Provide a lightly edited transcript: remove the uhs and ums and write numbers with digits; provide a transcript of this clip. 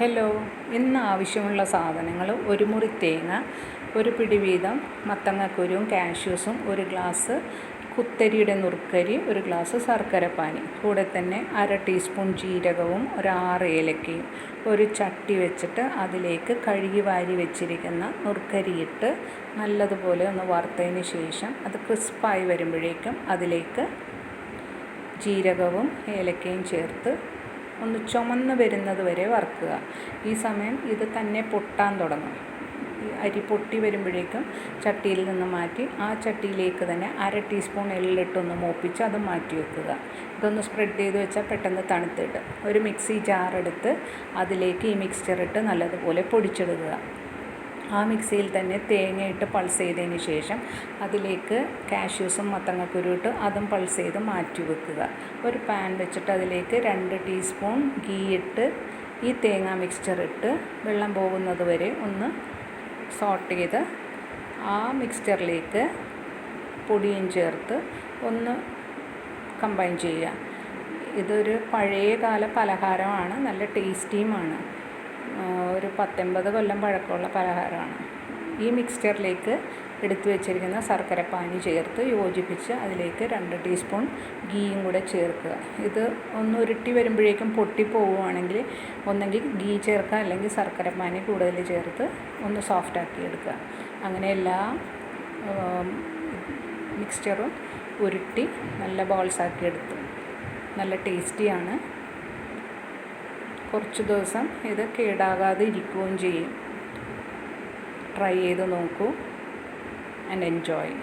Hello, ഇന്ന് ആവശ്യമുള്ള സാധനങ്ങൾ: ഒരു മുറി തേങ്ങ, ഒരു പിടി വീതം മത്തങ്ങക്കുരുവും കാഷ്യൂസും, ഒരു ഗ്ലാസ് കുത്തരിയുടെ നുറുക്കരി, ഒരു ഗ്ലാസ് ശർക്കരപ്പാനി, കൂടെ തന്നെ 1/2 ടീസ്പൂൺ ജീരകവും ഒരു 6 ഏലക്കയും. ഒരു ചട്ടി വെച്ചിട്ട് അതിലേക്ക് കഴുകി വാരി വെച്ചിരിക്കുന്ന നുറുക്കരിയിട്ട് നല്ലതുപോലെ ഒന്ന് വറുത്തതിന് ശേഷം അത് ക്രിസ്പായി വരുമ്പോഴേക്കും അതിലേക്ക് ജീരകവും ഏലക്കയും ചേർത്ത് ഒന്ന് ചുമന്ന് വരുന്നത് വരെ വറുക്കുക. ഈ സമയം ഇത് തന്നെ പൊട്ടാൻ തുടങ്ങും. ഈ അരി പൊട്ടി വരുമ്പോഴേക്കും ചട്ടിയിൽ നിന്ന് മാറ്റി ആ ചട്ടിയിലേക്ക് തന്നെ 1/2 ടീസ്പൂൺ എള്ളിട്ടൊന്ന് മൂപ്പിച്ച് അത് മാറ്റി വെക്കുക. ഇതൊന്ന് സ്പ്രെഡ് ചെയ്ത് വെച്ചാൽ പെട്ടെന്ന് തണുത്തിട്ട് ഒരു മിക്സി ജാറെടുത്ത് അതിലേക്ക് ഈ മിക്സ്ചർ ഇട്ട് നല്ലതുപോലെ പൊടിച്ചെടുക്കുക. ആ മിക്സിയിൽ തന്നെ തേങ്ങയിട്ട് പൾസ് ചെയ്തതിന് ശേഷം അതിലേക്ക് കാഷ്യൂസും മത്തങ്ങക്കുരു ഇട്ട് അതും പൾസ് ചെയ്ത് മാറ്റി വെക്കുക. ഒരു പാൻ വെച്ചിട്ട് അതിലേക്ക് 2 ടീസ്പൂൺ ഗീ ഇട്ട് ഈ തേങ്ങ മിക്സ്ചർ ഇട്ട് വെള്ളം പോകുന്നത് വരെ ഒന്ന് സോട്ട് ചെയ്ത് ആ മിക്സ്ചറിലേക്ക് പൊടിയും ചേർത്ത് ഒന്ന് കമ്പൈൻ ചെയ്യുക. ഇതൊരു പഴയകാല പലഹാരമാണ്, നല്ല ടേസ്റ്റിയുമാണ്. ഒരു 10-80 കൊല്ലം പഴക്കമുള്ള പലഹാരമാണ്. ഈ മിക്സ്ചറിലേക്ക് എടുത്തു വെച്ചിരിക്കുന്ന ശർക്കരപ്പാനി ചേർത്ത് യോജിപ്പിച്ച് അതിലേക്ക് 2 ടീസ്പൂൺ ഗീയും കൂടെ ചേർക്കുക. ഇത് ഒന്ന് ഉരുട്ടി വരുമ്പോഴേക്കും പൊട്ടിപ്പോവുകയാണെങ്കിൽ ഒന്നെങ്കിൽ ഗീ ചേർക്കുക, അല്ലെങ്കിൽ ശർക്കരപ്പാനി കൂടുതൽ ചേർത്ത് ഒന്ന് സോഫ്റ്റാക്കി എടുക്കുക. അങ്ങനെ എല്ലാ മിക്സ്ചറും ഉരുട്ടി നല്ല ബോൾസാക്കി എടുത്തു. നല്ല ടേസ്റ്റിയാണ്. കുറച്ച് ദിവസം ഇത് കേടാകാതെ ഇരിക്കുകയും ചെയ്യും. ട്രൈ ചെയ്ത് നോക്കൂ ആൻഡ് എൻജോയ്.